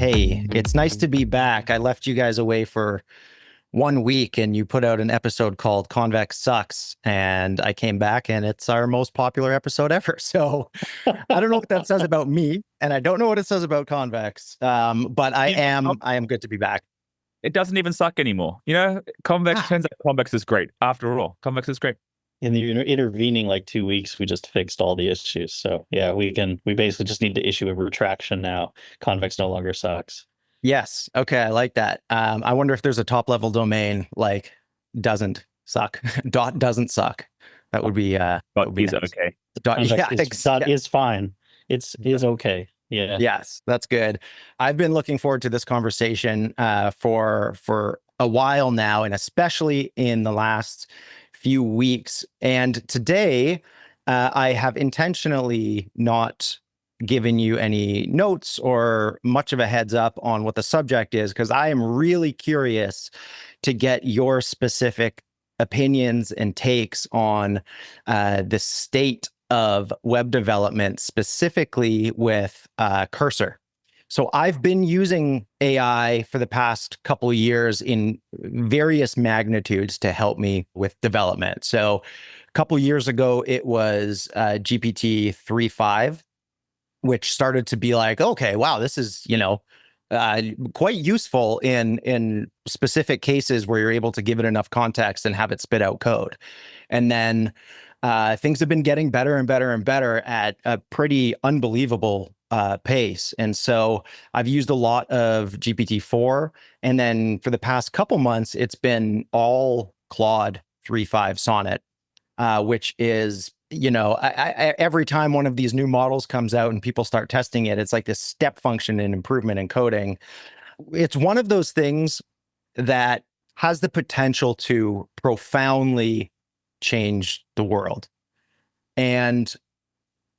Hey, it's nice to be back. I left you guys away for 1 week and you put out an episode called Convex Sucks. And I came back and it's our most popular episode ever. So I don't know what that says about me, and I don't know what it says about Convex. But I You know, am good to be back. it doesn't even suck anymore. Convex Ah, turns out Convex is great. After all, Convex is great. In the intervening like 2 weeks, we just fixed all the issues. So yeah, we basically just need to issue a retraction now. Convex no longer sucks. yes. Okay. I like that. I wonder if there's a top level domain like doesn't suck. Dot doesn't suck. That would be that But would be he's nice. okay. Dot, Convex yeah, is fine. It's is okay. Yeah. Yes, that's good. I've been looking forward to this conversation for a while now, and especially in the last few weeks. And today, I have intentionally not given you any notes or much of a heads up on what the subject is, because I am really curious to get your specific opinions and takes on the state of web development, specifically with Cursor. So I've been using AI for the past couple of years in various magnitudes to help me with development. So a couple of years ago, it was GPT 3.5, which started to be like, okay, wow, this is, quite useful in specific cases where you're able to give it enough context and have it spit out code. And then things have been getting better and better and better at a pretty unbelievable pace. And so I've used a lot of GPT-4. And then for the past couple months, it's been all Claude 3.5 Sonnet, which is, every time one of these new models comes out and people start testing it, it's like this step function in improvement in coding. It's one of those things that has the potential to profoundly change the world. And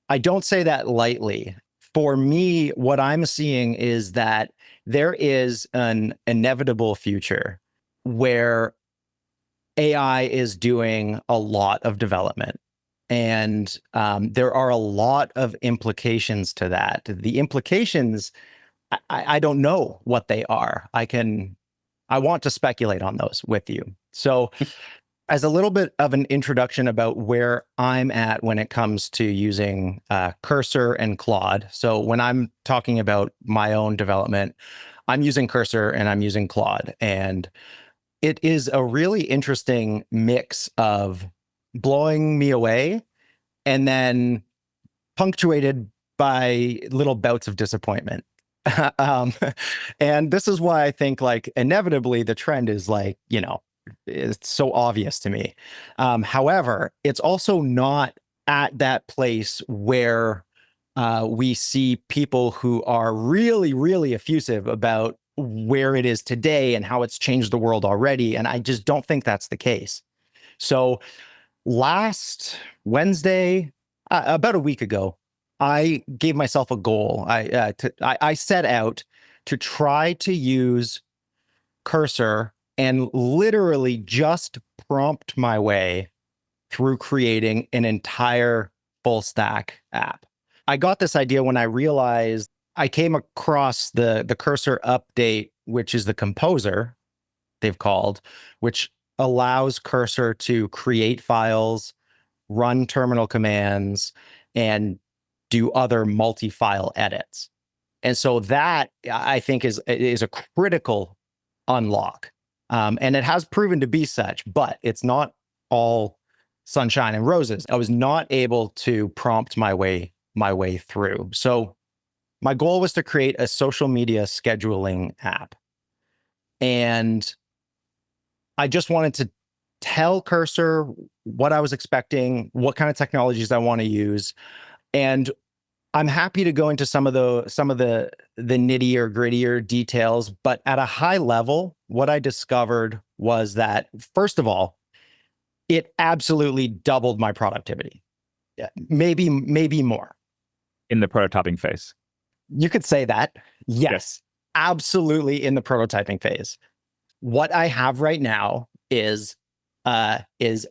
I don't say that lightly. For me, what I'm seeing is that there is an inevitable future where AI is doing a lot of development. And there are a lot of implications to that. The implications, I don't know what they are. I want to speculate on those with you. So as a little bit of an introduction about where I'm at when it comes to using Cursor and Claude. So when I'm talking about my own development, I'm using Cursor and I'm using Claude. And it is a really interesting mix of blowing me away and then punctuated by little bouts of disappointment. um, and this is why I think like inevitably the trend is like, it's so obvious to me. However, it's also not at that place where we see people who are really, really effusive about where it is today and how it's changed the world already. And I just don't think that's the case. So last Wednesday, about a week ago, I gave myself a goal. I set out to try to use Cursor and literally just prompt my way through creating an entire full stack app. I got this idea when I realized I came across the Cursor update, which is the composer they've called, which allows Cursor to create files, run terminal commands, and do other multi-file edits. And so that I think is a critical unlock. And it has proven to be such, but it's not all sunshine and roses. I was not able to prompt my way through. So my goal was to create a social media scheduling app. And I just wanted to tell Cursor what I was expecting, what kind of technologies I want to use. And I'm happy to go into some of the nittier, grittier details, but at a high level, what I discovered was that, first of all, it absolutely doubled my productivity. Yeah, maybe more. In the prototyping phase. You could say that. Yes, absolutely in the prototyping phase. What I have right now is a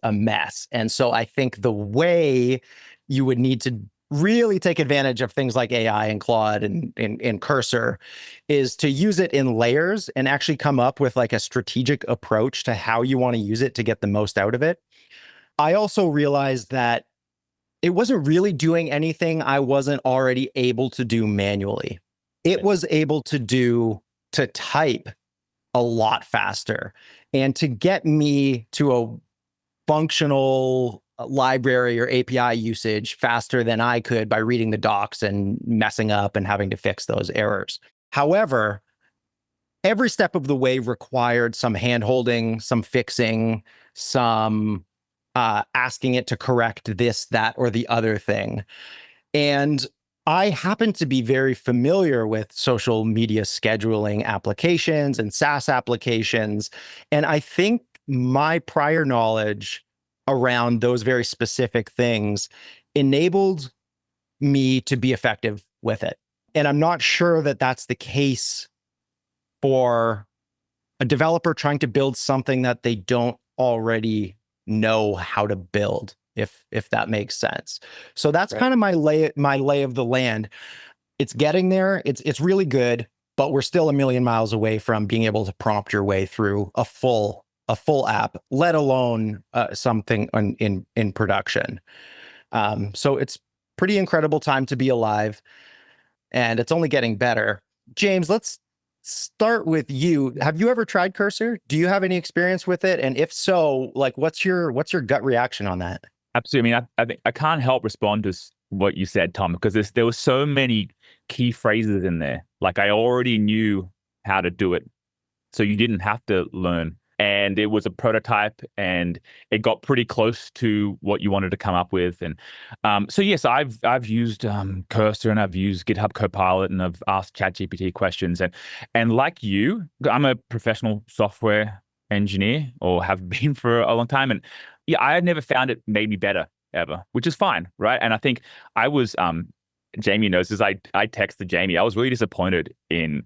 mess. And so I think the way you would need to really take advantage of things like AI and Claude and Cursor is to use it in layers and actually come up with like a strategic approach to how you want to use it to get the most out of it. I also realized that it wasn't really doing anything I wasn't already able to do manually. It was able to type a lot faster and to get me to a functional library or API usage faster than I could by reading the docs and messing up and having to fix those errors. However, every step of the way required some handholding, some fixing, some asking it to correct this, that, or the other thing. And I happen to be very familiar with social media scheduling applications and SaaS applications. And I think my prior knowledge around those very specific things enabled me to be effective with it. And I'm not sure that that's the case for a developer trying to build something that they don't already know how to build, if that makes sense. So that's kind of my lay of the land. It's getting there. It's really good, but we're still a million miles away from being able to prompt your way through a full app, let alone something in production. So it's pretty incredible time to be alive, and it's only getting better. James, let's start with you. Have you ever tried Cursor? Do you have any experience with it? And if so, like, what's your gut reaction on that? Absolutely. I mean, I think I can't help respond to what you said, Tom, because there were so many key phrases in there. Like, I already knew how to do it, so you didn't have to learn. And it was a prototype, and it got pretty close to what you wanted to come up with. And so yes, I've used Cursor, and I've used GitHub Copilot, and I've asked ChatGPT questions. And like you, I'm a professional software engineer, or have been for a long time. And yeah, I had never found it made me better ever, which is fine, right? And I think I was Jamie knows this. I texted Jamie. I was really disappointed in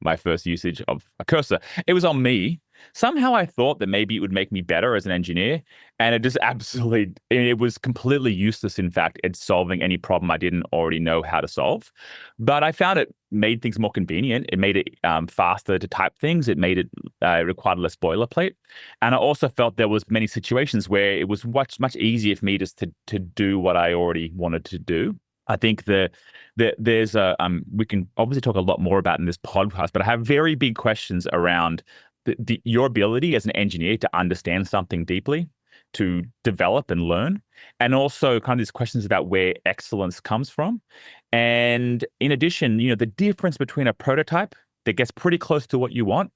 my first usage of a Cursor. It was on me. Somehow I thought that maybe it would make me better as an engineer, and it just it was completely useless, in fact, at solving any problem I didn't already know how to solve. But I found it made things more convenient. It made it faster to type things. It made it required less boilerplate. And I also felt there was many situations where it was much easier for me just to do what I already wanted to do. I think there's we can obviously talk a lot more about in this podcast, but I have very big questions around your ability as an engineer to understand something deeply, to develop and learn, and also kind of these questions about where excellence comes from. And in addition, the difference between a prototype that gets pretty close to what you want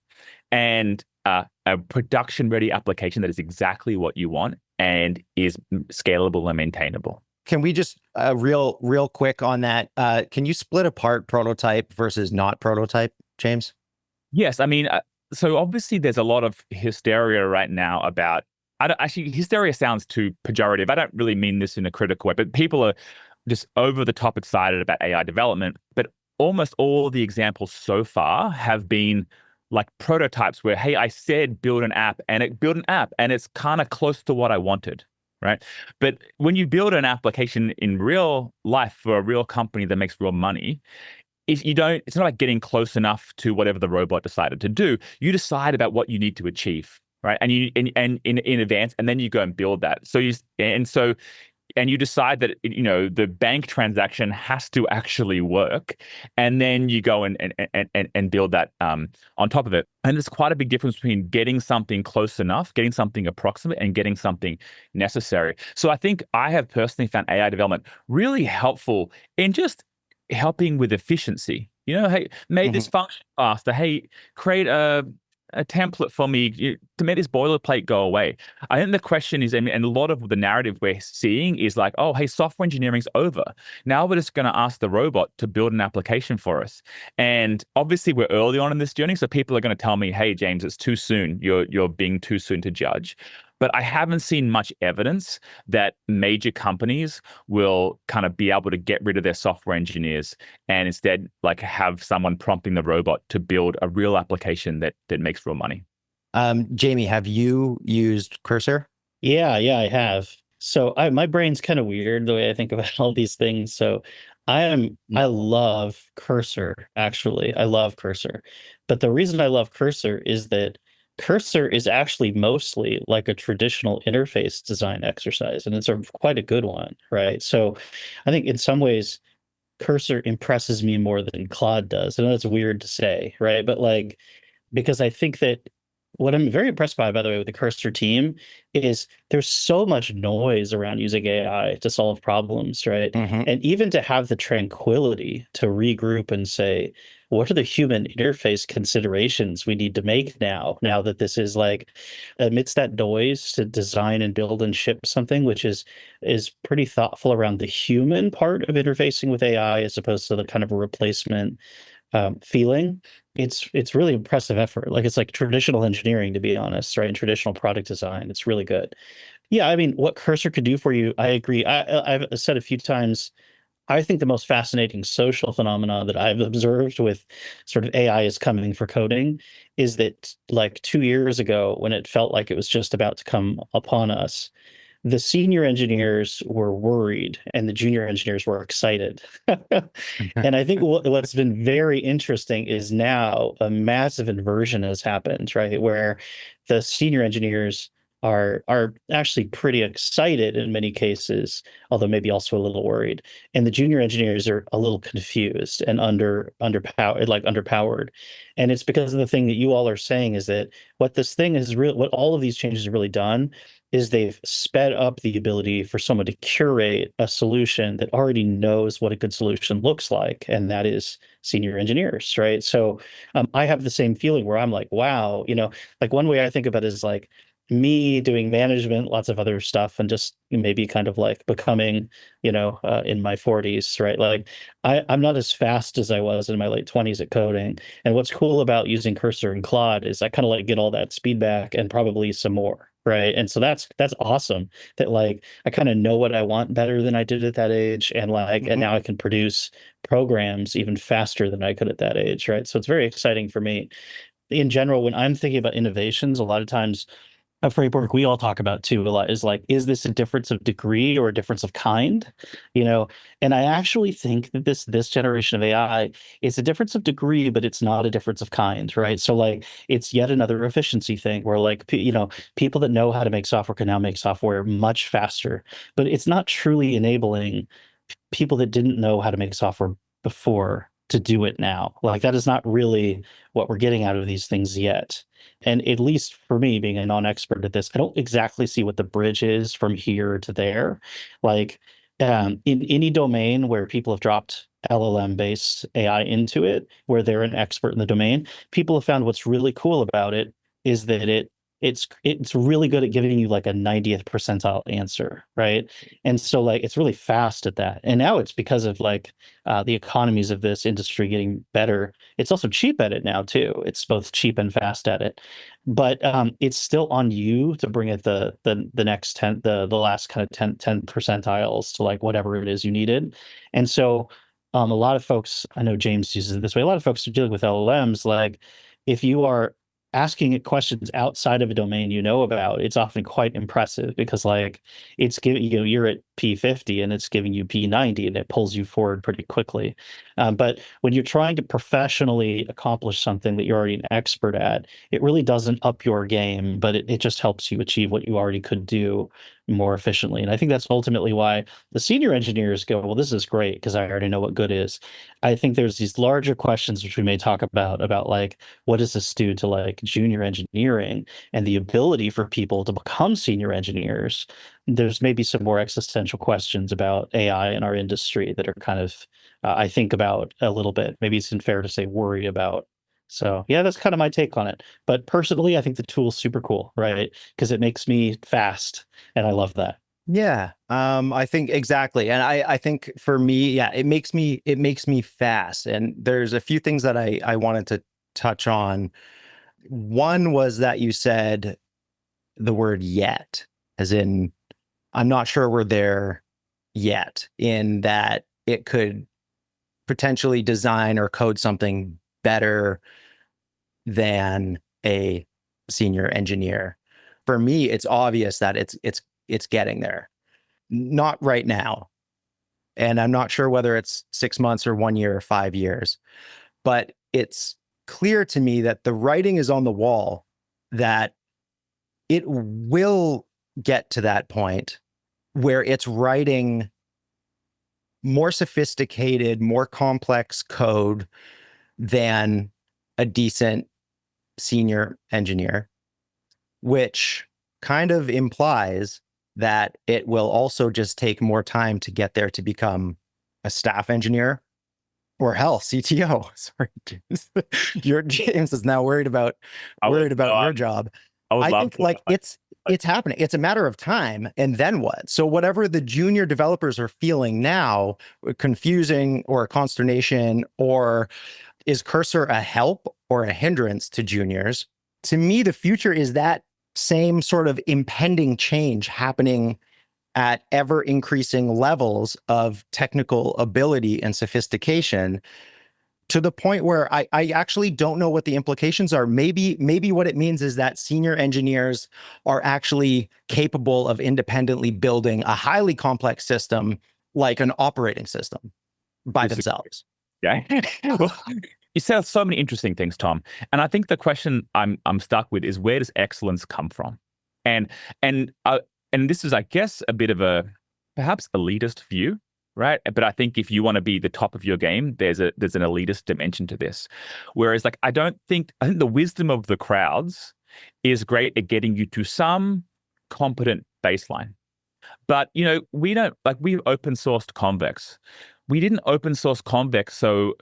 and a production-ready application that is exactly what you want and is scalable and maintainable. Can we just real quick on that? Can you split apart prototype versus not prototype, James? Yes, I mean, so obviously there's a lot of hysteria right now about. Actually, hysteria sounds too pejorative. I don't really mean this in a critical way, but people are just over the top excited about AI development. But almost all the examples so far have been like prototypes where, hey, I said build an app, and it built an app, and it's kind of close to what I wanted. Right. But when you build an application in real life for a real company that makes real money, it's not like getting close enough to whatever the robot decided to do. You decide about what you need to achieve, right? And in advance, and then you go and build that. And you decide that the bank transaction has to actually work, and then you go and build that on top of it. And there's quite a big difference between getting something close enough, getting something approximate, and getting something necessary. So I think I have personally found AI development really helpful in just helping with efficiency. Hey, made this function faster. Hey, create a template for me to make this boilerplate go away. I think the question is, and a lot of the narrative we're seeing is like, oh, hey, software engineering's over. Now we're just going to ask the robot to build an application for us. And obviously we're early on in this journey, so people are going to tell me, hey, James, it's too soon. You're being too soon to judge. But I haven't seen much evidence that major companies will kind of be able to get rid of their software engineers and instead like have someone prompting the robot to build a real application that makes real money. Jamie, have you used Cursor? Yeah, I have. So my brain's kind of weird the way I think about all these things. So I love Cursor, actually. I love Cursor. But the reason I love Cursor is that Cursor is actually mostly like a traditional interface design exercise, and it's quite a good one, right? So I think in some ways Cursor impresses me more than Claude does. I know that's weird to say, right? But like, because I think that what I'm very impressed by the way, with the Cursor team is there's so much noise around using AI to solve problems, right? Hmm. And even to have the tranquility to regroup and say, what are the human interface considerations we need to make now that this is like amidst that noise to design and build and ship something which is pretty thoughtful around the human part of interfacing with AI as opposed to the kind of a replacement feeling. It's really impressive effort. Like it's like traditional engineering, to be honest, right? And traditional product design. It's really good. Yeah, I mean, what Cursor could do for you, I agree. I've said a few times, I think the most fascinating social phenomena that I've observed with sort of AI is coming for coding is that like 2 years ago, when it felt like it was just about to come upon us, the senior engineers were worried and the junior engineers were excited. And I think what's been very interesting is now a massive inversion has happened, right? Where the senior engineers are actually pretty excited in many cases, although maybe also a little worried. And the junior engineers are a little confused and underpowered. And it's because of the thing that you all are saying is that what this thing is real, what all of these changes have really done is they've sped up the ability for someone to curate a solution that already knows what a good solution looks like, and that is senior engineers, right? So I have the same feeling where I'm like, wow, like one way I think about it is like me doing management, lots of other stuff, and just maybe kind of like becoming, in my 40s, right? Like I'm not as fast as I was in my late 20s at coding. And what's cool about using Cursor and Claude is I kind of like get all that speed back and probably some more. Right. And so that's awesome that like I kind of know what I want better than I did at that age. And like, and Hmm. now I can produce programs even faster than I could at that age. Right. So it's very exciting for me. In general, when I'm thinking about innovations, a lot of times a framework we all talk about too a lot is like, is this a difference of degree or a difference of kind? You know, and I actually think that this generation of AI is a difference of degree, but it's not a difference of kind, right? So like it's yet another efficiency thing where like people that know how to make software can now make software much faster, but it's not truly enabling people that didn't know how to make software before to do it now. Like that is not really what we're getting out of these things yet. And at least for me, being a non-expert at this, I don't exactly see what the bridge is from here to there. Like in any domain where people have dropped LLM-based AI into it, where they're an expert in the domain, people have found what's really cool about it is that it's really good at giving you like a 90th percentile answer, right? And so like it's really fast at that. And now it's because of like the economies of this industry getting better. It's also cheap at it now too. It's both cheap and fast at it. But it's still on you to bring it the next 10 the last kind of 10 percentiles to like whatever it is you needed. And so a lot of folks, I know James uses it this way, a lot of folks are dealing with LLMs like if you are asking it questions outside of a domain you know about, it's often quite impressive because like it's giving you're at P50 and it's giving you P90 and it pulls you forward pretty quickly. But when you're trying to professionally accomplish something that you're already an expert at, it really doesn't up your game, but it just helps you achieve what you already could do more efficiently. And I think that's ultimately why the senior engineers go, well, this is great because I already know what good is. I think there's these larger questions which we may talk about like what does this do to like junior engineering and the ability for people to become senior engineers? There's maybe some more existential questions about AI in our industry that are kind of, I think about a little bit. Maybe it's unfair to say worry about. So yeah, that's kind of my take on it. But personally, I think the tool's super cool, right? Because it makes me fast, and I love that. Yeah, I think exactly. And I think for me, yeah, it makes me fast. And there's a few things that I wanted to touch on. One was that you said the word yet, as in, I'm not sure we're there yet, in that it could potentially design or code something better than a senior engineer. For me, it's obvious that it's getting there. not right now. And I'm not sure whether it's 6 months or 1 year or 5 years, but it's clear to me that the writing is on the wall that it will get to that point where it's writing more sophisticated, more complex code than a decent senior engineer, which kind of implies that it will also just take more time to get there to become a staff engineer or hell, CTO. Sorry, James. Your James is now worried about your job. I would I love think to. like it's happening. It's a matter of time. And then what? So whatever the junior developers are feeling now, confusing or consternation, or is Cursor a help or a hindrance to juniors? To me, the future is that same sort of impending change happening at ever increasing levels of technical ability and sophistication, to the point where I actually don't know what the implications are. Maybe what it means is that senior engineers are actually capable of independently building a highly complex system like an operating system by themselves. Yeah. Well, you said so many interesting things, Tom. And I think the question I'm stuck with is, where does excellence come from? And this is, I guess, a bit of a perhaps elitist view, right? But I think if you want to be the top of your game, there's an elitist dimension to this. Whereas, like, I think the wisdom of the crowds is great at getting you to some competent baseline. But, you know, we open sourced Convex. We didn't open source Convex so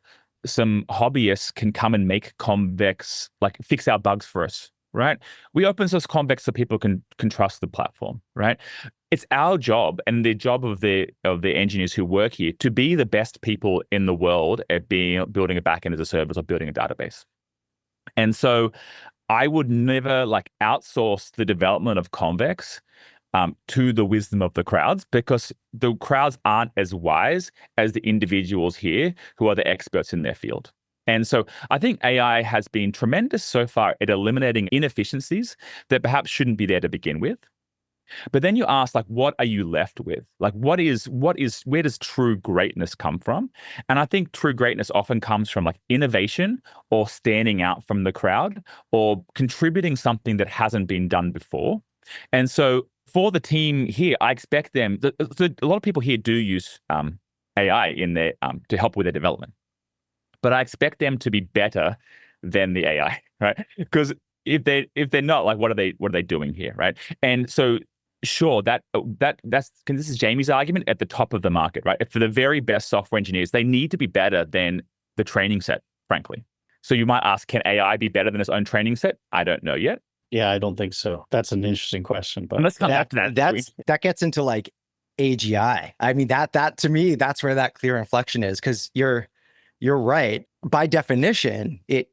some hobbyists can come and make Convex, like, fix our bugs for us, right? We open source Convex so people can trust the platform, right? It's our job and the job of the engineers who work here to be the best people in the world at building a backend as a service or building a database. And so I would never outsource the development of Convex to the wisdom of the crowds, because the crowds aren't as wise as the individuals here who are the experts in their field. And so I think AI has been tremendous so far at eliminating inefficiencies that perhaps shouldn't be there to begin with. But then you ask, what are you left with? Where does true greatness come from? And I think true greatness often comes from innovation or standing out from the crowd or contributing something that hasn't been done before. And so for the team here, I expect them, a lot of people here do use AI in their to help with their development, but I expect them to be better than the AI, right? Because if they're not, what are they doing here, right? And so sure, that's this is Jamie's argument at the top of the market, right? For the very best software engineers, they need to be better than the training set, frankly. So you might ask, can AI be better than its own training set? I don't know yet. Yeah, I don't think so. That's an interesting question, but let's come back to that. That gets into AGI. I mean, that to me, that's where that clear inflection is, because you're right. By definition, it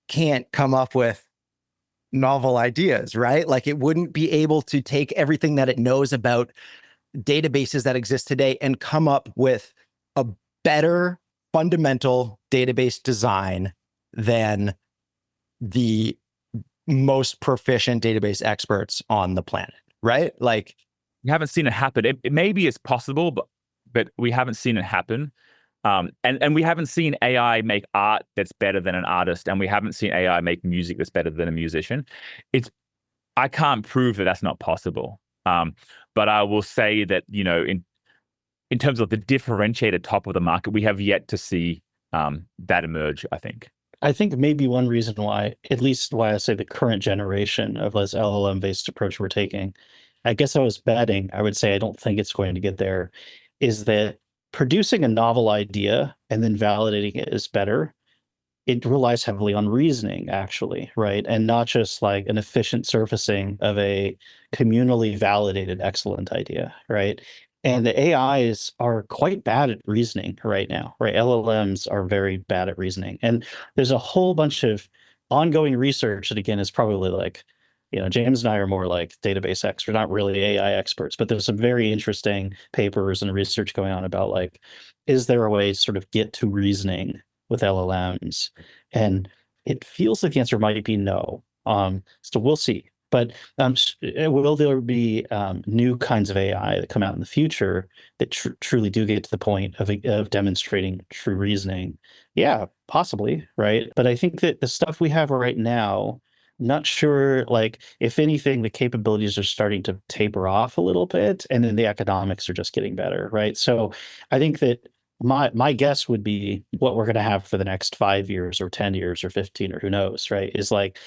can't come up with novel ideas, right? It wouldn't be able to take everything that it knows about databases that exist today and come up with a better fundamental database design than the most proficient database experts on the planet, right? We haven't seen it happen. It maybe it's possible, but we haven't seen it happen. And we haven't seen AI make art that's better than an artist, and we haven't seen AI make music that's better than a musician. I can't prove that that's not possible. But I will say that, in terms of the differentiated top of the market, we have yet to see that emerge, I think. I think maybe one reason why, at least why I say the current generation of this LLM-based approach we're taking, I guess I was betting, I would say I don't think it's going to get there, is that producing a novel idea and then validating it is better. It relies heavily on reasoning, actually, right? And not just an efficient surfacing of a communally validated excellent idea, right? And the AIs are quite bad at reasoning right now, right? LLMs are very bad at reasoning. And there's a whole bunch of ongoing research that, again, is probably James and I are more database experts, not really AI experts, but there's some very interesting papers and research going on about is there a way to sort of get to reasoning with LLMs? And it feels like the answer might be no. So we'll see. But will there be new kinds of AI that come out in the future that truly do get to the point of demonstrating true reasoning? Yeah, possibly, right? But I think that the stuff we have right now, not sure, like, if anything, the capabilities are starting to taper off a little bit, and then the economics are just getting better, right? So I think that my guess would be what we're going to have for the next 5 years or 10 years or 15 or who knows, right? Is like,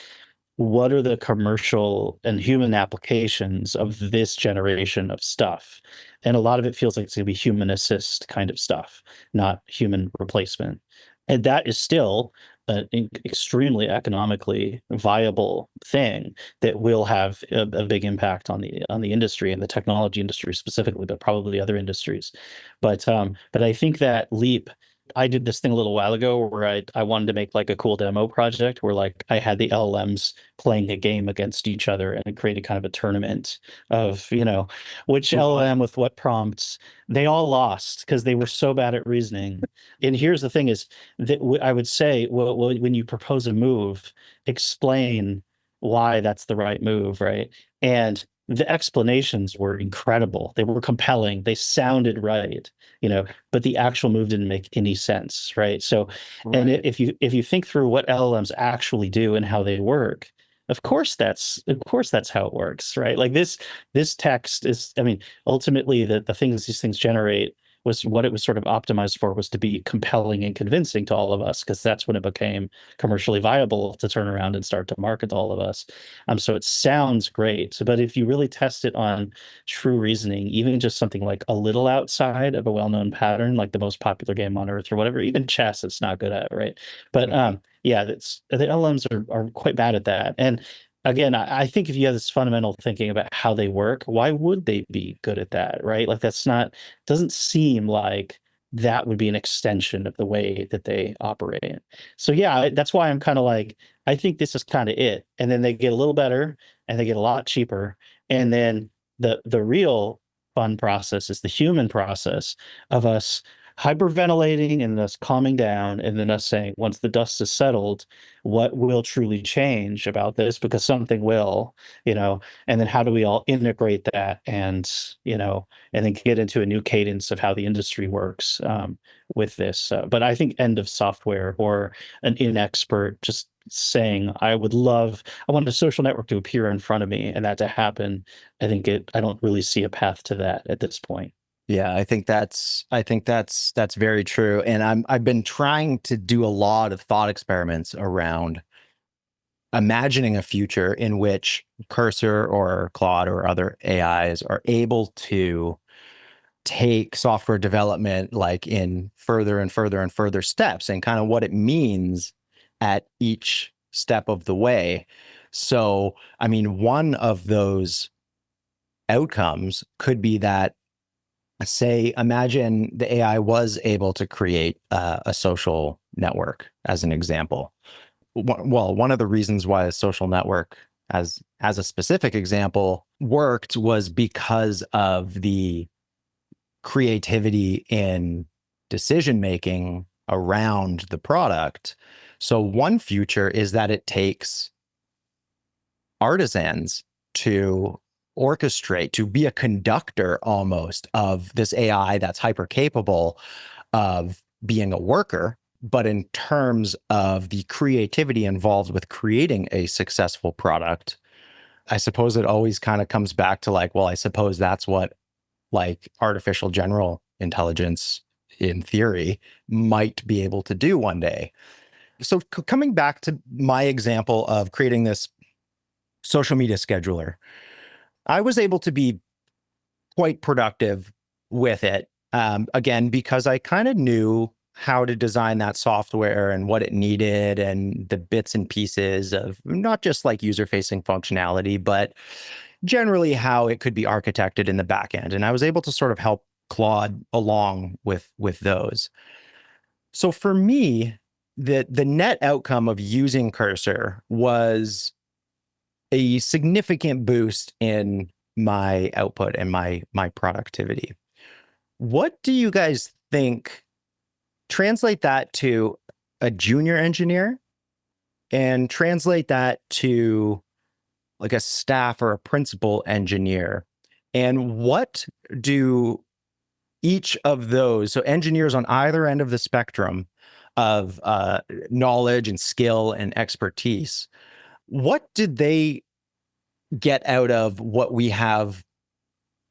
what are the commercial and human applications of this generation of stuff? And a lot of it feels like it's going to be human assist kind of stuff, not human replacement. And that is still an extremely economically viable thing that will have a big impact on the industry and the technology industry specifically, but probably other industries. But I think that leap, I did this thing a little while ago where I wanted to make like a cool demo project where like I had the LLMs playing a game against each other and it created kind of a tournament of, which LLM with what prompts. They all lost because they were so bad at reasoning. And here's the thing is that I would say, well, when you propose a move, explain why that's the right move, right? And the explanations were incredible. They were compelling. They sounded right, but the actual move didn't make any sense, right? So, and Right. if you think through what LLMs actually do and how they work, of course that's how it works, right? Like this text is, I mean, ultimately the things these things generate was what it was sort of optimized for, was to be compelling and convincing to all of us, because that's when it became commercially viable to turn around and start to market to all of us. So it sounds great. But if you really test it on true reasoning, even just something like a little outside of a well-known pattern, like the most popular game on earth or whatever, even chess, it's not good at, right? But yeah, the LMs are quite bad at that. And again, I think if you have this fundamental thinking about how they work, why would they be good at that, right? Like that's not, doesn't seem like that would be an extension of the way that they operate. So yeah, that's why I'm kind of like, I think this is kind of it. And then they get a little better and they get a lot cheaper. And then the real fun process is the human process of us hyperventilating and us calming down, and then us saying, once the dust is settled, what will truly change about this? Because something will, and then how do we all integrate that, and then get into a new cadence of how the industry works with this. But I think end of software or an inexpert just saying, I want a social network to appear in front of me and that to happen. I don't really see a path to that at this point. Yeah, I think that's very true. And I've been trying to do a lot of thought experiments around imagining a future in which Cursor or Claude or other AIs are able to take software development like in further and further and further steps, and kind of what it means at each step of the way. So, I mean, one of those outcomes could be that, say, imagine the AI was able to create a social network, as an example. Well, one of the reasons why a social network, as a specific example, worked was because of the creativity in decision making around the product. So one future is that it takes artisans to orchestrate, to be a conductor almost of this AI that's hyper capable of being a worker. But in terms of the creativity involved with creating a successful product, I suppose it always kind of comes back to like, well, I suppose that's what like artificial general intelligence in theory might be able to do one day. So coming back to my example of creating this social media scheduler, I was able to be quite productive with it. Again, because I kind of knew how to design that software and what it needed and the bits and pieces of not just like user-facing functionality, but generally how it could be architected in the back end. And I was able to sort of help Claude along with those. So for me, the net outcome of using Cursor was a significant boost in my output and my productivity. What do you guys think? Translate that to a junior engineer and translate that to like a staff or a principal engineer, and what do each of those, so engineers on either end of the spectrum of knowledge and skill and expertise, what did they get out of what we have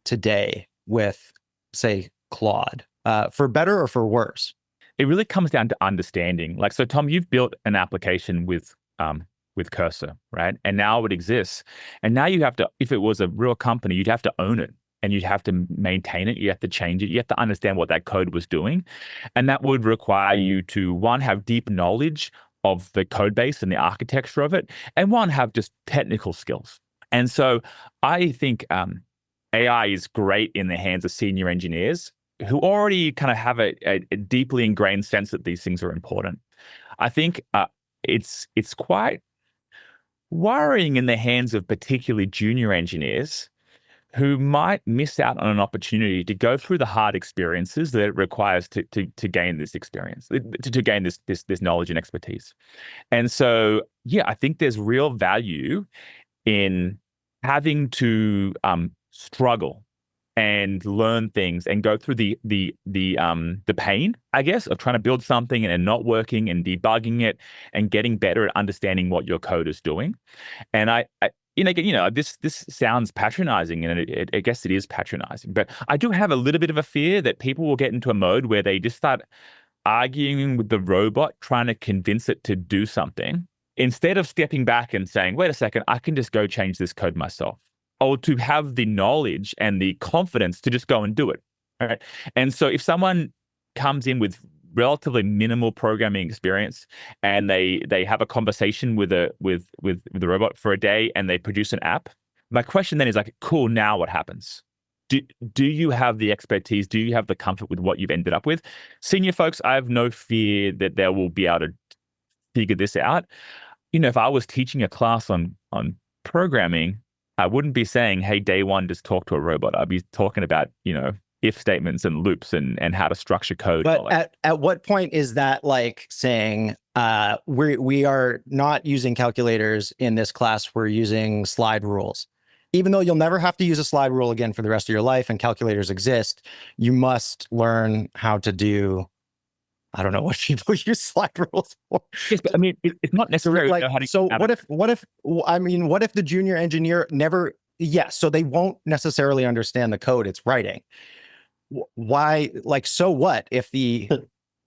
today with, say, Claude, for better or for worse? It really comes down to understanding. Like, so Tom, you've built an application with Cursor, right? And now it exists. And now you have to, if it was a real company, you'd have to own it and you'd have to maintain it. You have to change it. You have to understand what that code was doing. And that would require you to, one, have deep knowledge of the code base and the architecture of it, and one, have just technical skills. And so I think AI is great in the hands of senior engineers who already kind of have a deeply ingrained sense that these things are important. I think it's quite worrying in the hands of particularly junior engineers who might miss out on an opportunity to go through the hard experiences that it requires to gain this experience, to gain this knowledge and expertise. And so, yeah, I think there's real value in having to struggle and learn things and go through the pain, I guess, of trying to build something and not working and debugging it and getting better at understanding what your code is doing. And this sounds patronizing, and I guess it is patronizing, but I do have a little bit of a fear that people will get into a mode where they just start arguing with the robot, trying to convince it to do something, instead of stepping back and saying, wait a second, I can just go change this code myself. Or to have the knowledge and the confidence to just go and do it. All right. And so if someone comes in with relatively minimal programming experience and they have a conversation with the robot for a day and they produce an app, my question then is like, cool, now what happens? Do you have the expertise? Do you have the comfort with what you've ended up with? Senior folks, I have no fear that they will be able to figure this out. If I was teaching a class on programming, I wouldn't be saying, hey, day one, just talk to a robot. I'd be talking about, if statements and loops and how to structure code. But at what point is that like saying, we are not using calculators in this class, we're using slide rules? Even though you'll never have to use a slide rule again for the rest of your life and calculators exist, you must learn how to do, I don't know what people use slide rules for. Yes, but I mean, it's not necessarily like, know how to. So what if the junior engineer never? Yes, so they won't necessarily understand the code it's writing. Why? Like, so what if the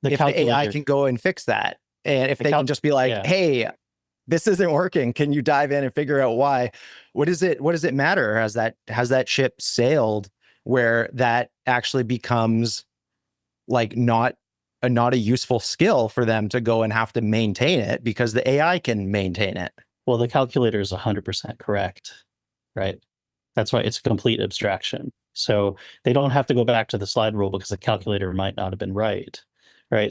AI can go and fix that, and if they can just be like, hey, this isn't working. Can you dive in and figure out why? What does it matter? Has that ship sailed where that actually becomes like not a useful skill for them to go and have to maintain it because the AI can maintain it? Well, the calculator is 100% correct, right? That's why it's a complete abstraction. So they don't have to go back to the slide rule because the calculator might not have been right?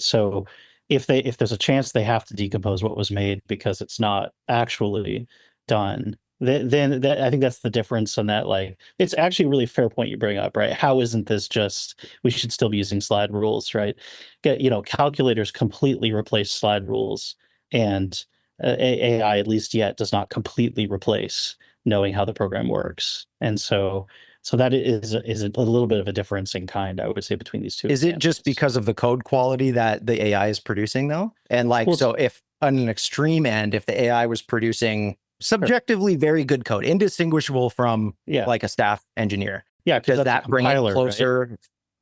So if there's a chance they have to decompose what was made because it's not actually done, then I think that's the difference on that. Like, it's actually a really fair point you bring up, right? How isn't this just, we should still be using slide rules, right? Calculators completely replace slide rules, and AI, at least yet, does not completely replace knowing how the program works. And so that is a little bit of a difference in kind, I would say, between these two. Is it just because of the code quality that the AI is producing, though? And so if on an extreme end, if the AI was producing subjectively very good code, indistinguishable from like a staff engineer, does that bring it closer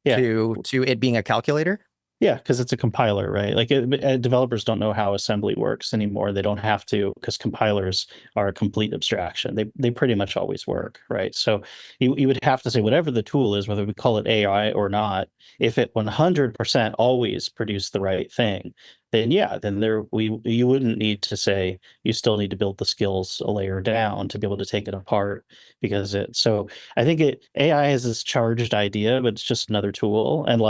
to it being a calculator? Yeah, because it's a compiler, right? Like developers don't know how assembly works anymore. They don't have to, because compilers are a complete abstraction. They pretty much always work, right? So you would have to say whatever the tool is, whether we call it AI or not, if it 100% always produced the right thing, then you wouldn't need to say you still need to build the skills a layer down to be able to take it apart, because so I think AI is this charged idea, but it's just another tool. And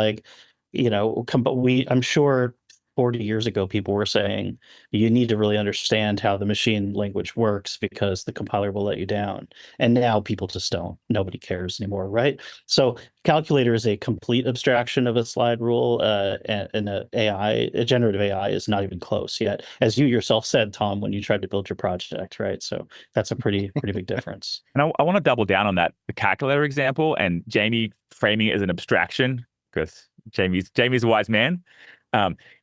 I'm sure 40 years ago, people were saying you need to really understand how the machine language works because the compiler will let you down. And now people just don't. Nobody cares anymore, right? So calculator is a complete abstraction of a slide rule, and a generative AI is not even close yet, as you yourself said, Tom, when you tried to build your project, right? So that's a pretty big difference. And I want to double down on that, the calculator example, and Jamie framing it as an abstraction, because Jamie's a wise man.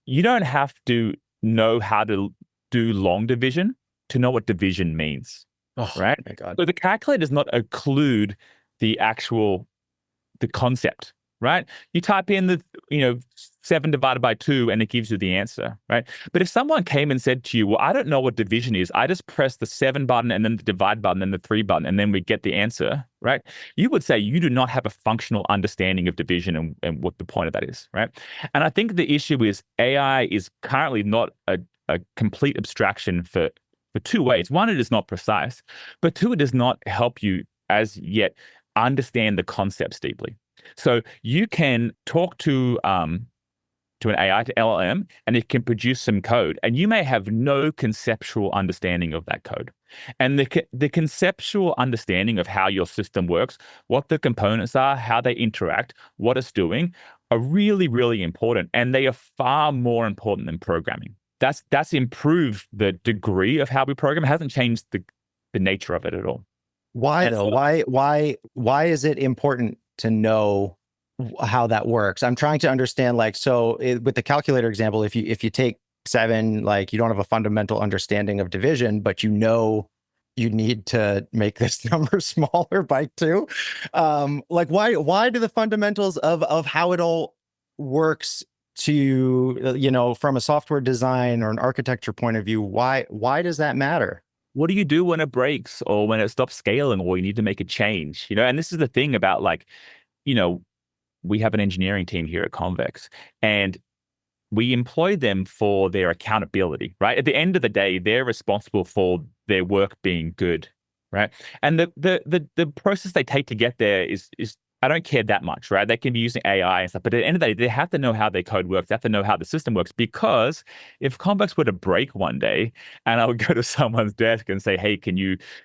You don't have to know how to do long division to know what division means, right? My God. So the calculator does not occlude the concept, right? You type in the 7 divided by 2 and it gives you the answer, right? But if someone came and said to you, well, I don't know what division is, I just press the 7 button and then the divide button and the 3 button and then we get the answer, right? You would say you do not have a functional understanding of division and what the point of that is, right? And I think the issue is AI is currently not a complete abstraction for 2 ways. One, it is not precise, but 2, it does not help you as yet understand the concepts deeply. So you can talk to an AI, to LLM, and it can produce some code, and you may have no conceptual understanding of that code. And the conceptual understanding of how your system works, what the components are, how they interact, what it's doing, are really, really important, and they are far more important than programming. That's improved the degree of how we program. It hasn't changed the nature of it at all. Why though? Why is it important to know how that works? I'm trying to understand, with the calculator example, if you take 7, you don't have a fundamental understanding of division, but you need to make this number smaller by 2. Why do the fundamentals of how it all works to, from a software design or an architecture point of view, why does that matter? What do you do when it breaks or when it stops scaling or you need to make a change? And this is the thing about we have an engineering team here at Convex, and we employ them for their accountability, right? At the end of the day, they're responsible for their work being good, right? And the process they take to get there is I don't care that much, right? They can be using AI and stuff, but at the end of the day, they have to know how their code works. They have to know how the system works, because if Convex were to break one day and I would go to someone's desk and say, hey,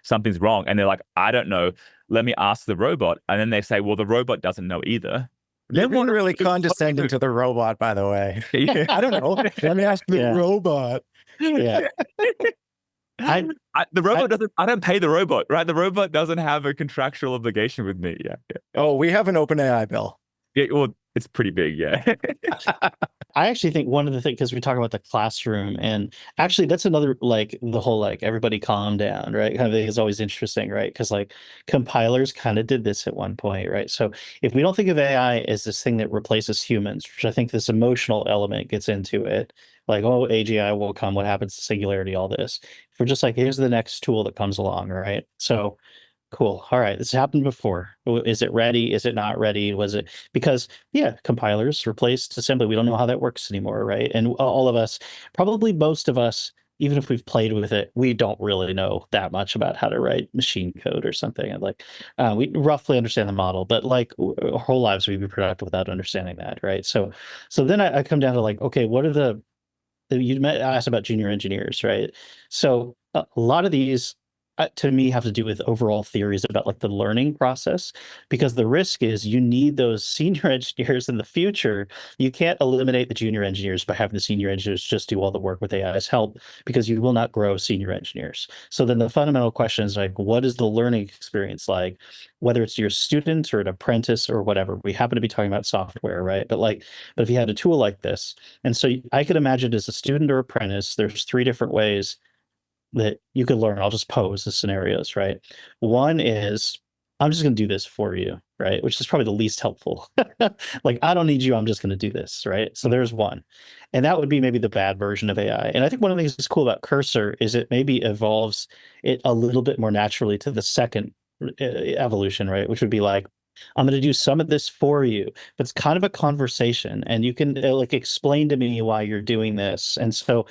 something's wrong. And they're like, I don't know. Let me ask the robot. And then they say, well, the robot doesn't know either. You're being really condescending to the robot, by the way. I don't know. Let me ask the robot. Yeah. The robot doesn't. I don't pay the robot, right? The robot doesn't have a contractual obligation with me. Yeah. Oh, we have an OpenAI bill. Yeah. Well, it's pretty big. Yeah. I actually think one of the things, because we talk about the classroom, and actually that's another, the whole everybody calm down, right? Kind of thing is always interesting, right? Because compilers kind of did this at one point, right? So if we don't think of AI as this thing that replaces humans, which I think this emotional element gets into it, AGI will come, what happens to singularity, all this. If we're just here's the next tool that comes along, right? So cool. All right. This happened before. Is it ready? Is it not ready? Was it because, compilers replaced assembly. We don't know how that works anymore, right? And all of us, probably most of us, even if we've played with it, we don't really know that much about how to write machine code or something. And we roughly understand the model, but our whole lives we'd be productive without understanding that, right? So then I come down to okay, what are you asked about junior engineers, right? So a lot of these, to me, have to do with overall theories about the learning process, because the risk is you need those senior engineers in the future. You can't eliminate the junior engineers by having the senior engineers just do all the work with AI's help, because you will not grow senior engineers. So then the fundamental question is what is the learning experience like, whether it's your student or an apprentice or whatever. We happen to be talking about software, right? But if you had a tool like this, and so I could imagine as a student or apprentice, there's 3 different ways that you could learn. I'll just pose the scenarios, right? One is, I'm just going to do this for you, right? Which is probably the least helpful. I don't need you. I'm just going to do this, right? So there's one. And that would be maybe the bad version of AI. And I think one of the things that's cool about Cursor is it maybe evolves it a little bit more naturally to the second evolution, right? Which would be I'm going to do some of this for you, but it's kind of a conversation, and you can explain to me why you're doing this. And so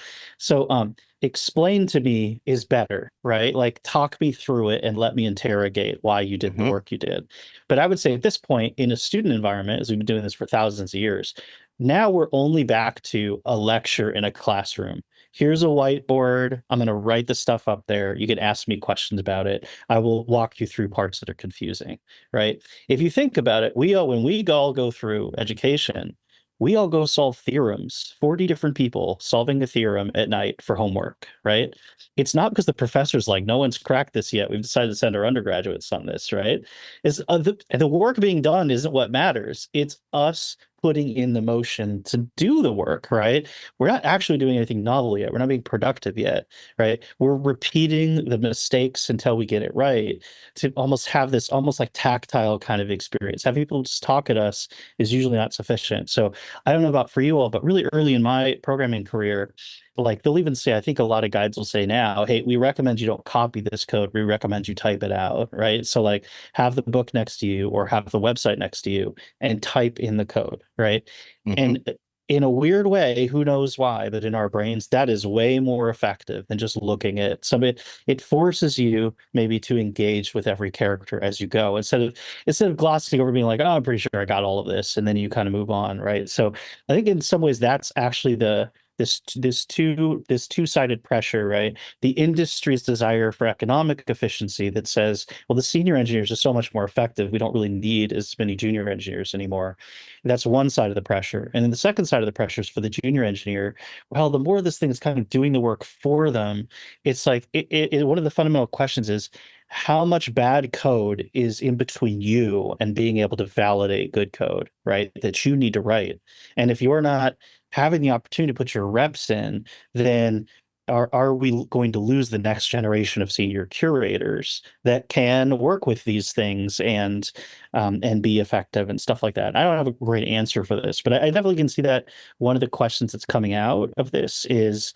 explain to me is better, right? Talk me through it and let me interrogate why you did the work you did. But I would say at this point in a student environment, as we've been doing this for thousands of years, Now we're only back to a lecture in a classroom. Here's a whiteboard. I'm going to write the stuff up there. You can ask me questions about it. I will walk you through parts that are confusing, right? If you think about it, when we all go through education, we all go solve theorems, 40 different people solving a theorem at night for homework, right? It's not because the professor's like, no one's cracked this yet. We've decided to send our undergraduates on this, right? The work being done isn't what matters. It's us putting in the motion to do the work, right? We're not actually doing anything novel yet. We're not being productive yet, right? We're repeating the mistakes until we get it right to almost have this almost like tactile kind of experience. Having people just talk at us is usually not sufficient. So I don't know about for you all, but really early in my programming career, like they'll even say, I think a lot of guides will say now, hey, we recommend you don't copy this code. We recommend you type it out, right? So like have the book next to you or have the website next to you and type in the code, right? And in a weird way, who knows why, but in our brains, that is way more effective than just looking at somebody. It forces you maybe to engage with every character as you go instead of glossing over being like, oh, I'm pretty sure I got all of this, and then you kind of move on, right? So I think in some ways that's actually this two-sided pressure, right? The industry's desire for economic efficiency that says, well, the senior engineers are so much more effective. We don't really need as many junior engineers anymore. That's one side of the pressure. And then the second side of the pressure is for the junior engineer. Well, the more this thing is kind of doing the work for them, it's like one of the fundamental questions is how much bad code is in between you and being able to validate good code, right? That you need to write. And if you're not having the opportunity to put your reps in, then are we going to lose the next generation of senior curators that can work with these things and be effective and stuff like that? I don't have a great answer for this, but I definitely can see that one of the questions that's coming out of this is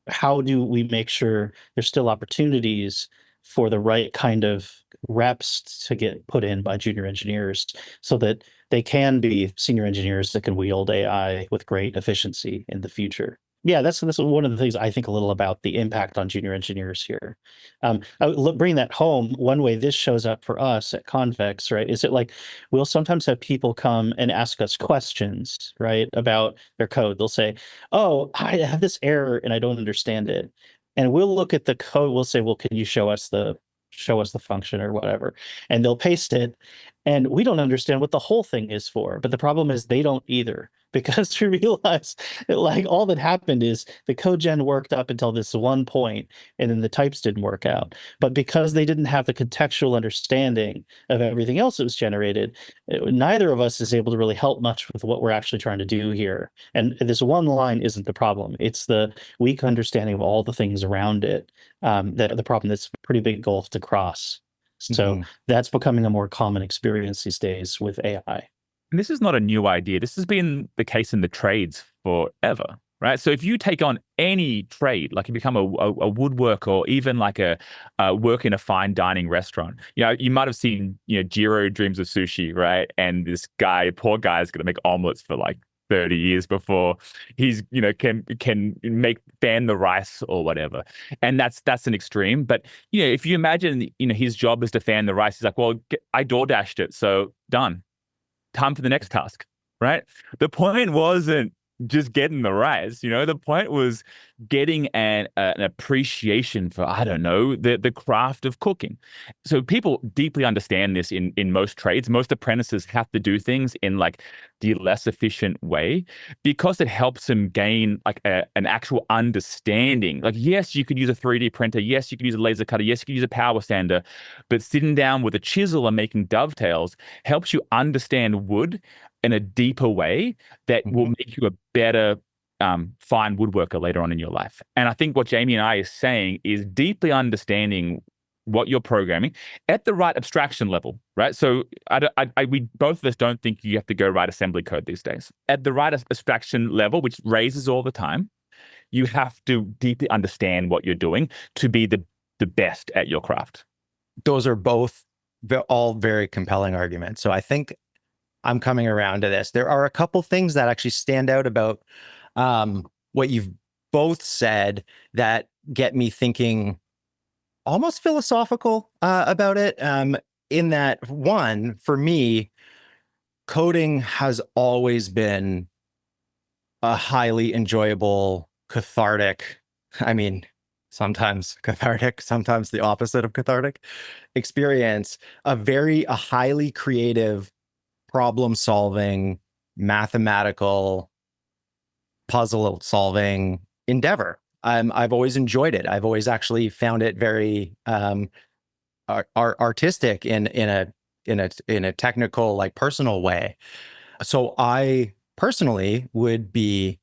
how do we make sure there's still opportunities for the right kind of reps to get put in by junior engineers so that they can be senior engineers that can wield AI with great efficiency in the future. Yeah, that's one of the things I think a little about the impact on junior engineers here. I would bring that home. One way this shows up for us at Convex, right, is it like we'll sometimes have people come and ask us questions, right, about their code. They'll say, "Oh, I have this error and I don't understand it," and we'll look at the code. We'll say, "Well, can you show us the function or whatever," and they'll paste it, and we don't understand what the whole thing is for. But the problem is they don't either, because we realize that like all that happened is the code gen worked up until this one point, and then the types didn't work out. But because they didn't have the contextual understanding of everything else that was generated, neither of us is able to really help much with what we're actually trying to do here. And this one line isn't the problem. It's the weak understanding of all the things around it that the problem that's a pretty big gulf to cross. So that's becoming a more common experience these days with AI. And this is not a new idea. This has been the case in the trades forever, right? So if you take on any trade, like you become a woodworker or even like a work in a fine dining restaurant, you might have seen, Jiro Dreams of Sushi, right? And this guy, poor guy, is going to make omelets for like 30 years before he's can fan the rice or whatever, and that's an extreme. But if you imagine his job is to fan the rice, he's like, well, I door dashed it, so done, time for the next task, right? The point wasn't just getting the rice, the point was getting an appreciation for, I don't know, the craft of cooking. So people deeply understand this in most trades. Most apprentices have to do things in like the less efficient way because it helps them gain like an actual understanding. Like, yes, you could use a 3D printer. Yes, you could use a laser cutter. Yes, you could use a power sander, but sitting down with a chisel and making dovetails helps you understand wood in a deeper way that will make you a better fine woodworker later on in your life. And I think what Jamie and I are saying is deeply understanding what you're programming at the right abstraction level, right? So we both of us don't think you have to go write assembly code these days. At the right abstraction level, which raises all the time, you have to deeply understand what you're doing to be the best at your craft. Those are both all very compelling arguments. So I think I'm coming around to this. There are a couple things that actually stand out about what you've both said that get me thinking almost philosophical about it. In that, one, for me, coding has always been a highly enjoyable, cathartic, I mean, sometimes cathartic, sometimes the opposite of cathartic experience, a highly creative, problem solving, mathematical, puzzle solving endeavor. I've always enjoyed it. I've always actually found it very artistic in a technical, like personal way. So I personally would be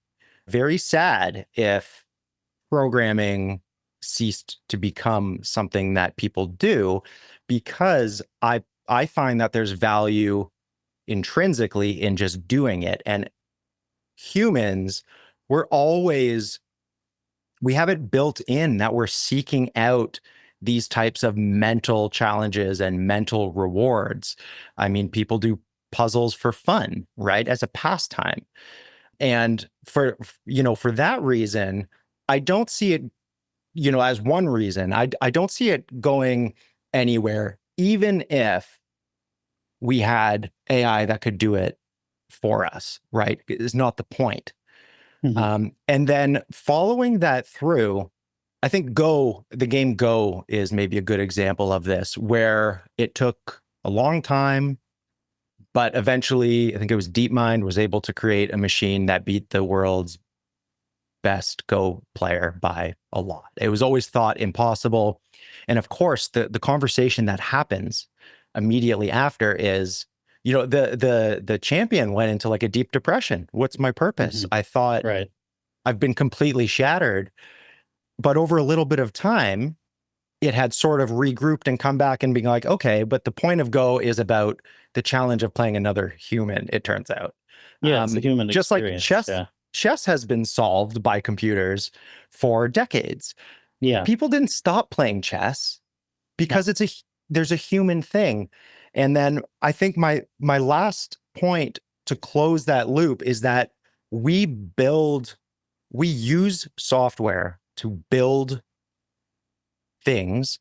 very sad if programming ceased to become something that people do, because I find that there's value intrinsically in just doing it. And humans, we have it built in that we're seeking out these types of mental challenges and mental rewards. I mean, people do puzzles for fun, right? As a pastime. And for that reason, I don't see it, as one reason, I don't see it going anywhere, even if we had AI that could do it for us, right? It's not the point. And then following that through, I think the game Go is maybe a good example of this, where it took a long time, but eventually, I think it was DeepMind was able to create a machine that beat the world's best Go player by a lot. It was always thought impossible. And of course, the conversation that happens immediately after is, the champion went into like a deep depression. What's my purpose? I thought Right. I've been completely shattered. But over a little bit of time, it had sort of regrouped and come back and being like, okay, but the point of Go is about the challenge of playing another human, it turns out. Yeah, it's a human just like experience. Yeah. chess has been solved by computers for decades. Yeah. People didn't stop playing chess because No. there's a human thing. And then I think my last point to close that loop is that we use software to build things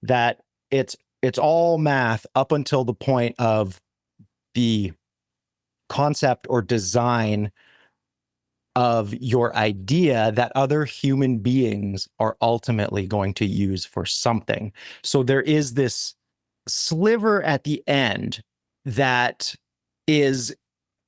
that it's all math up until the point of the concept or design of your idea that other human beings are ultimately going to use for something. So there is this sliver at the end that is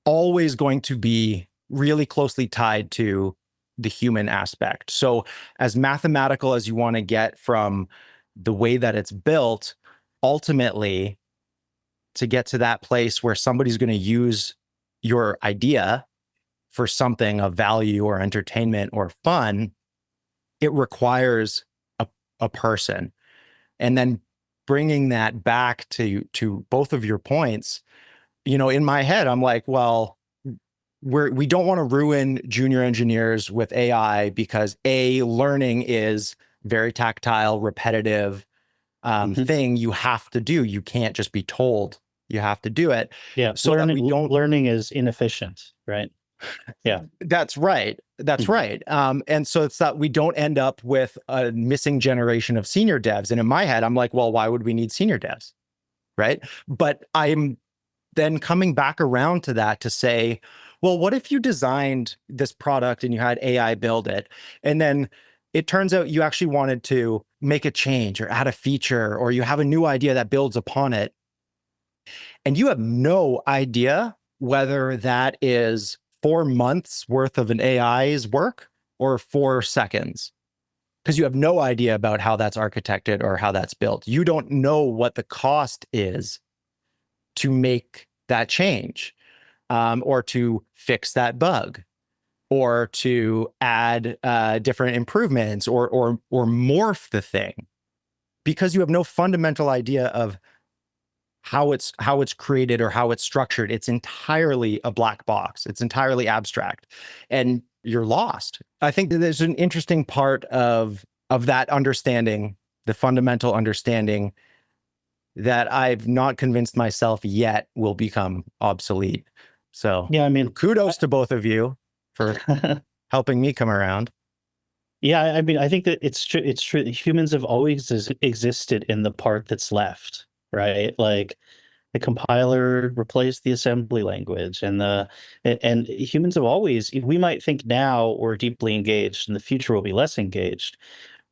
always going to be really closely tied to the human aspect. So as mathematical as you want to get from the way that it's built, ultimately, to get to that place where somebody's going to use your idea for something of value or entertainment or fun, it requires a person. And then bringing that back to both of your points, in my head, I'm like, well, we don't want to ruin junior engineers with AI because learning is very tactile, repetitive thing you have to do. You can't just be told. You have to do it. Yeah. So that we don't. Learning is inefficient, right? Yeah. That's right. That's right. And so it's that we don't end up with a missing generation of senior devs. And in my head, I'm like, well, why would we need senior devs? Right. But I'm then coming back around to that to say, well, what if you designed this product and you had AI build it, and then it turns out you actually wanted to make a change or add a feature, or you have a new idea that builds upon it, and you have no idea whether that is 4 months worth of an AI's work or 4 seconds, because you have no idea about how that's architected or how that's built. You don't know what the cost is to make that change, or to fix that bug, or to add different improvements, or morph the thing, because you have no fundamental idea of how it's created or how it's structured. It's entirely a black box. It's entirely abstract, and you're lost. I think that there's an interesting part of that understanding, the fundamental understanding, that I've not convinced myself yet will become obsolete. So Yeah, I mean, kudos to both of you for helping me come around. Yeah, I mean, I think that it's true. It's true. Humans have always existed in the part that's left, right? Like the compiler replaced the assembly language, and humans have always, we might think now we're deeply engaged, in the future we'll be less engaged.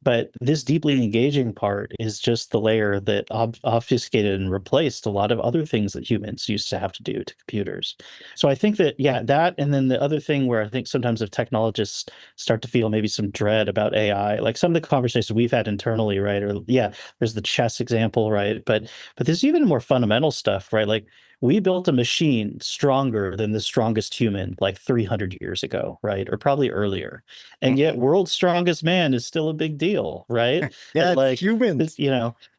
But this deeply engaging part is just the layer that obfuscated and replaced a lot of other things that humans used to have to do to computers. So I think that, yeah, that, and then the other thing where I think sometimes if technologists start to feel maybe some dread about AI, like some of the conversations we've had internally, right? Or yeah, there's the chess example, right? But there's even more fundamental stuff, right? Like we built a machine stronger than the strongest human like 300 years ago, right? Or probably earlier. And yet world's strongest man is still a big deal, right? Yeah, But it's like humans.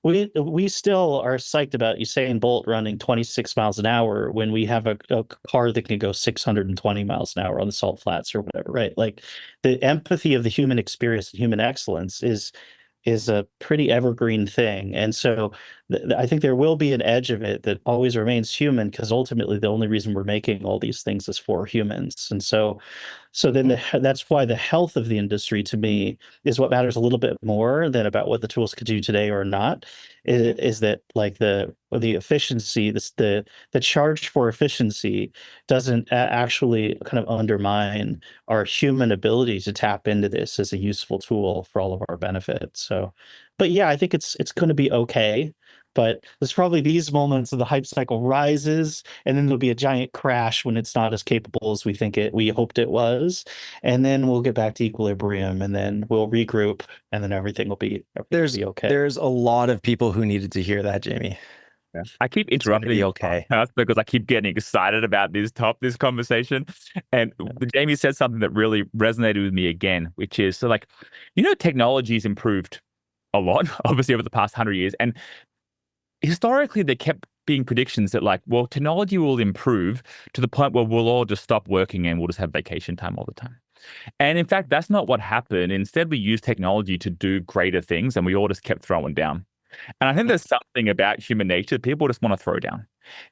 we still are psyched about Usain Bolt running 26 miles an hour when we have a car that can go 620 miles an hour on the salt flats or whatever, right? Like the empathy of the human experience and human excellence is a pretty evergreen thing. And so I think there will be an edge of it that always remains human, because ultimately the only reason we're making all these things is for humans. And so then that's why the health of the industry to me is what matters a little bit more than about what the tools could do today or not. Is that like the efficiency, the charge for efficiency doesn't actually kind of undermine our human ability to tap into this as a useful tool for all of our benefits. So, but yeah, I think it's going to be okay. But there's probably these moments of the hype cycle rises, and then there'll be a giant crash when it's not as capable as we hoped it was, and then we'll get back to equilibrium, and then we'll regroup, and then everything will be okay. There's a lot of people who needed to hear that, Jamie. Yeah. I keep It's gonna interrupting be okay. because I keep getting excited about this conversation. And Jamie said something that really resonated with me again, which is so like, technology's improved a lot, obviously, over the past 100 years. And historically, there kept being predictions that like, well, technology will improve to the point where we'll all just stop working and we'll just have vacation time all the time. And in fact, that's not what happened. Instead, we used technology to do greater things, and we all just kept throwing down. And I think there's something about human nature. People just want to throw down.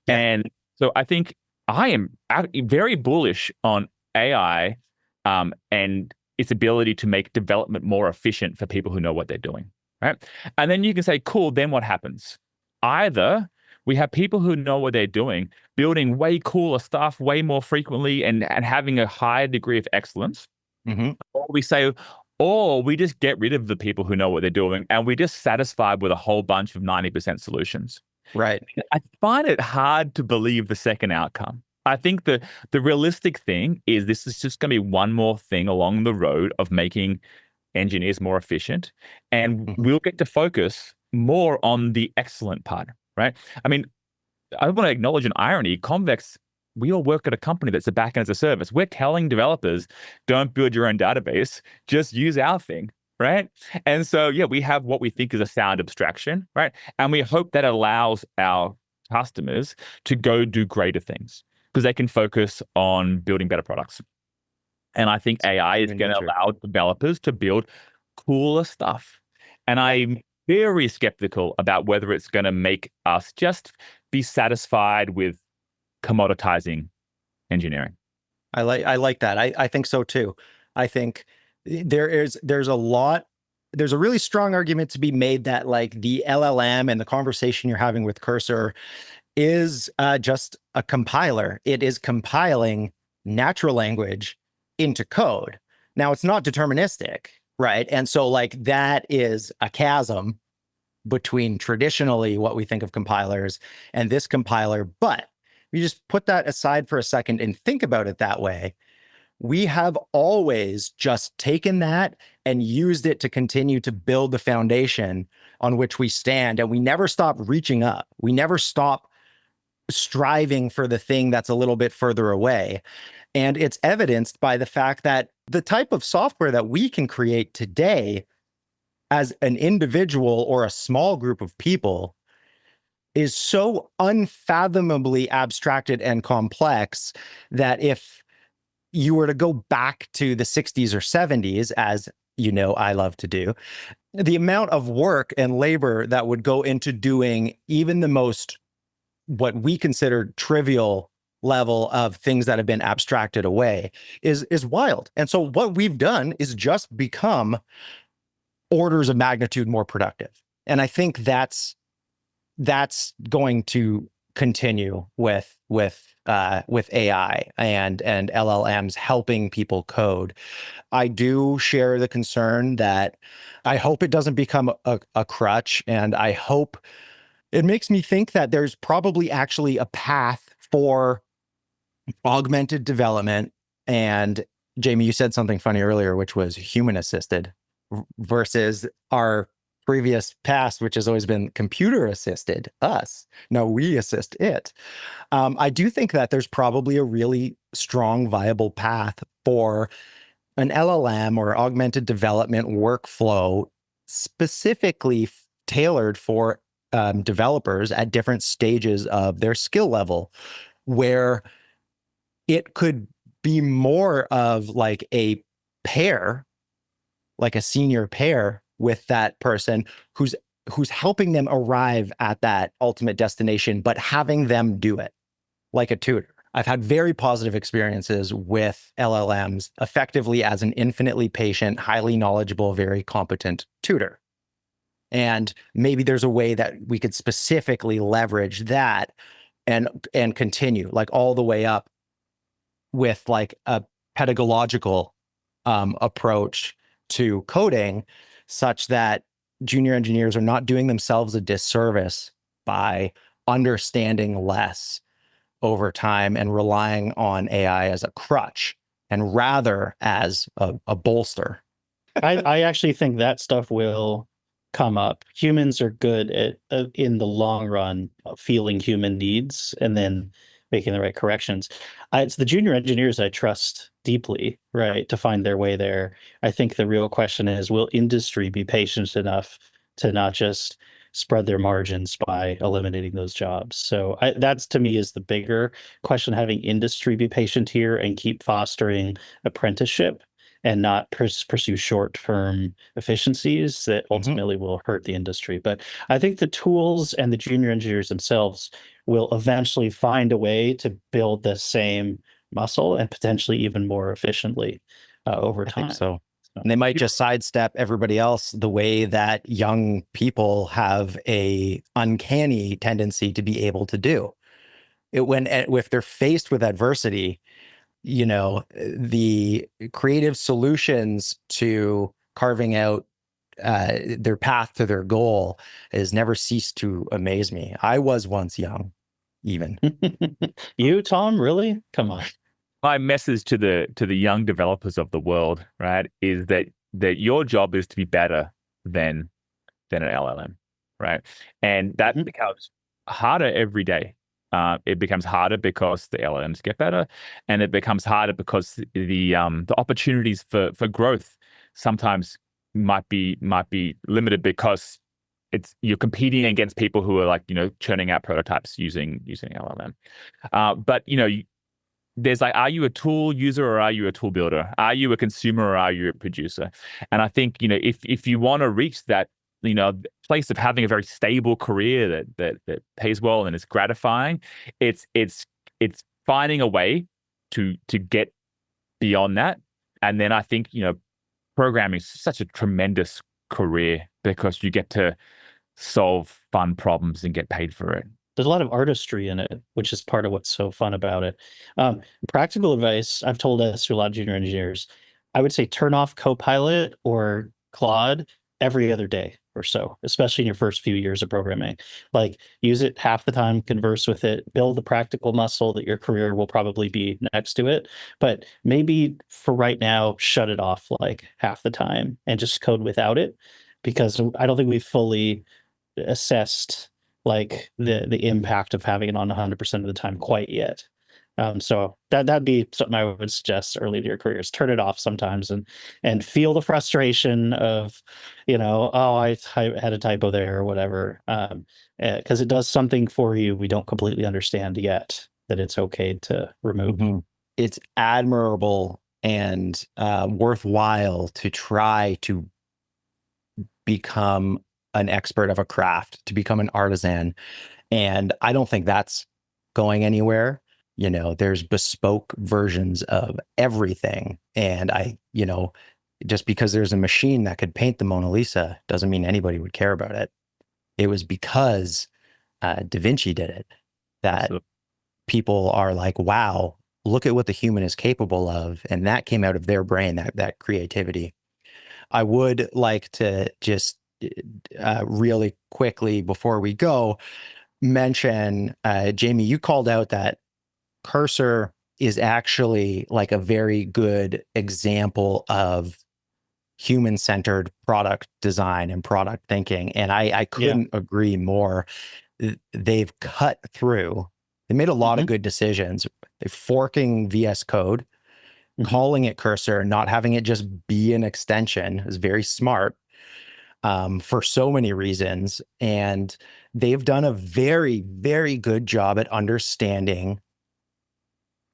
Yeah. And so I think I am very bullish on AI and its ability to make development more efficient for people who know what they're doing. Right. And then you can say, cool, then what happens? Either we have people who know what they're doing, building way cooler stuff way more frequently and having a higher degree of excellence. Or we say, or we just get rid of the people who know what they're doing and we just satisfied with a whole bunch of 90% solutions. Right. I find it hard to believe the second outcome. I think the realistic thing is this is just going to be one more thing along the road of making engineers more efficient, and we'll get to focus more on the excellent part, right? I mean, I want to acknowledge an irony. Convex, we all work at a company that's a backend as a service. We're telling developers, don't build your own database, just use our thing, right? And so, yeah, we have what we think is a sound abstraction, right? And we hope that allows our customers to go do greater things because they can focus on building better products. And I think AI is going to allow developers to build cooler stuff. And I'm very skeptical about whether it's going to make us just be satisfied with commoditizing engineering. I like that. I think so too. I think there's a really strong argument to be made that like the LLM and the conversation you're having with Cursor is just a compiler. It is compiling natural language into code. Now it's not deterministic, right? And so like that is a chasm between traditionally what we think of compilers and this compiler. But you just put that aside for a second and think about it that way. We have always just taken that and used it to continue to build the foundation on which we stand. And we never stop reaching up. We never stop striving for the thing that's a little bit further away. And it's evidenced by the fact that the type of software that we can create today as an individual or a small group of people is so unfathomably abstracted and complex that if you were to go back to the 60s or 70s, as you know I love to do, the amount of work and labor that would go into doing even the most, what we consider trivial level of things that have been abstracted away is wild. And so what we've done is just become orders of magnitude more productive. And I think that's going to continue with AI and LLMs helping people code. I do share the concern that I hope it doesn't become a crutch, and I hope it makes me think that there's probably actually a path for augmented development. And Jamie, you said something funny earlier, which was human assisted versus our previous past, which has always been computer assisted, us. No, we assist it. I do think that there's probably a really strong, viable path for an LLM or augmented development workflow specifically tailored for developers at different stages of their skill level, where it could be more of like a pair, like a senior pair with that person who's helping them arrive at that ultimate destination, but having them do it like a tutor. I've had very positive experiences with LLMs effectively as an infinitely patient, highly knowledgeable, very competent tutor. And maybe there's a way that we could specifically leverage that and continue like all the way up with like a pedagogical approach to coding, such that junior engineers are not doing themselves a disservice by understanding less over time and relying on AI as a crutch and rather as a bolster. I actually think that stuff will come up. Humans are good at, in the long run, feeling human needs and then making the right corrections. It's the junior engineers I trust deeply, right, to find their way there. I think the real question is, will industry be patient enough to not just spread their margins by eliminating those jobs? So that's, to me, is the bigger question, having industry be patient here and keep fostering apprenticeship and not pursue short-term efficiencies that ultimately will hurt the industry. But I think the tools and the junior engineers themselves will eventually find a way to build the same muscle and potentially even more efficiently over time. I think so. And they might just sidestep everybody else the way that young people have a uncanny tendency to be able to do. If they're faced with adversity, you know, the creative solutions to carving out their path to their goal has never ceased to amaze me. I was once young, even. You, Tom, really? Come on. My message to the young developers of the world, right, is that your job is to be better than an LLM, right? And that becomes harder every day. It becomes harder because the LLMs get better, and it becomes harder because the opportunities for growth sometimes might be limited because you're competing against people who are like, you know, churning out prototypes using LLM. But you know, there's like, are you a tool user or are you a tool builder? Are you a consumer or are you a producer? And I think, you know, if you want to reach that, you know, place of having a very stable career that pays well and is gratifying, it's finding a way to get beyond that. And then I think, you know, programming is such a tremendous career because you get to solve fun problems and get paid for it. There's a lot of artistry in it, which is part of what's so fun about it. Practical advice, I've told this to a lot of junior engineers, I would say turn off Copilot or Claude every other day or so, especially in your first few years of programming. Like, use it half the time, converse with it, build the practical muscle that your career will probably be next to it. But maybe for right now, shut it off like half the time and just code without it, because I don't think we've fully assessed like the impact of having it on 100% of the time quite yet. So that'd be something I would suggest early in your careers. Turn it off sometimes and feel the frustration of, you know, oh, I had a typo there or whatever, because it does something for you we don't completely understand yet, that it's okay to remove. It's admirable and worthwhile to try to become an expert of a craft, to become an artisan. And I don't think that's going anywhere. You know, there's bespoke versions of everything. And you know, just because there's a machine that could paint the Mona Lisa doesn't mean anybody would care about it. It was because Da Vinci did it. that Absolutely. people are like, wow, look at what the human is capable of. And that came out of their brain, that creativity. I would like to just really quickly before we go mention, Jamie, you called out that Cursor is actually like a very good example of human-centered product design and product thinking. And I couldn't agree more. They've cut through. They made a lot of good decisions. They're forking VS Code, calling it Cursor, not having it just be an extension is very smart for so many reasons. And they've done a very, very good job at understanding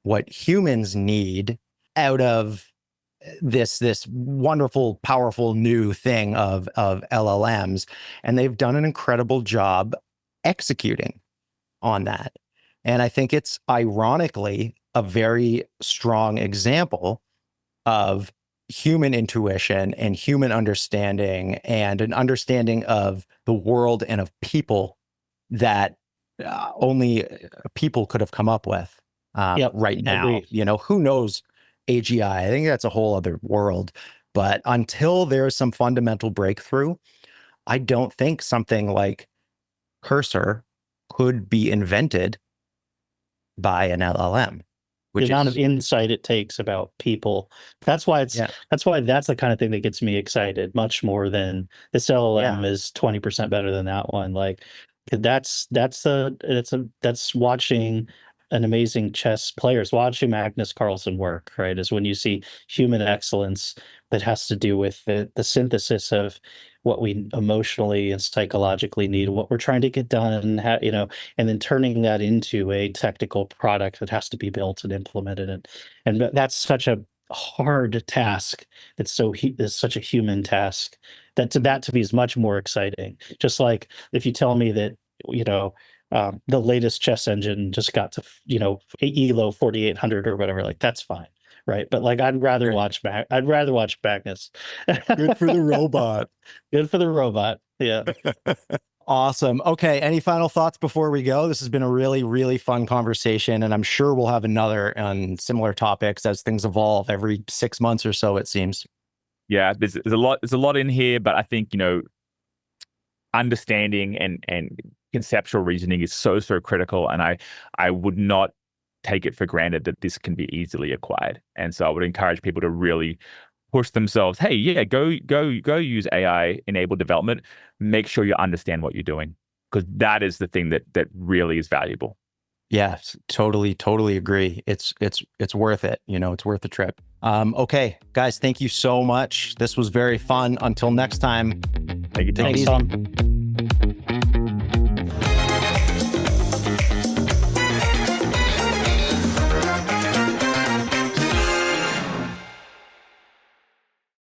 what humans need out of this wonderful, powerful new thing of LLMs. And they've done an incredible job executing on that. And I think it's ironically a very strong example of human intuition and human understanding and an understanding of the world and of people that only people could have come up with right now. You know, who knows AGI? I think that's a whole other world. But until there's some fundamental breakthrough, I don't think something like Cursor could be invented by an LLM. The amount of insight it takes about people. That's why that's the kind of thing that gets me excited much more than this LLM is 20% better than that one. Like that's watching an amazing chess players, watching Magnus Carlsen work, right? Is when you see human excellence that has to do with the synthesis of what we emotionally and psychologically need, what we're trying to get done, you know, and then turning that into a technical product that has to be built and implemented. And that's such a hard task. It's such a human task that to me is much more exciting. Just like if you tell me that, you know, the latest chess engine just got to, you know, ELO 4800 or whatever, like that's fine. Right. But like, I'd rather watch Magnus. Good for the robot. Good for the robot. Yeah. Awesome. Okay. Any final thoughts before we go? This has been a really, really fun conversation, and I'm sure we'll have another on similar topics as things evolve every 6 months or so, it seems. Yeah, there's a lot in here, but I think, you know, understanding and conceptual reasoning is so critical, and I would not take it for granted that this can be easily acquired. And so I would encourage people to really push themselves. Hey, yeah, go use AI enabled development. Make sure you understand what you're doing, because that is the thing that really is valuable. Yeah, totally agree. It's worth it. You know, it's worth the trip. Okay, guys, thank you so much. This was very fun. Until next time. Thank you, Thanks, Tom.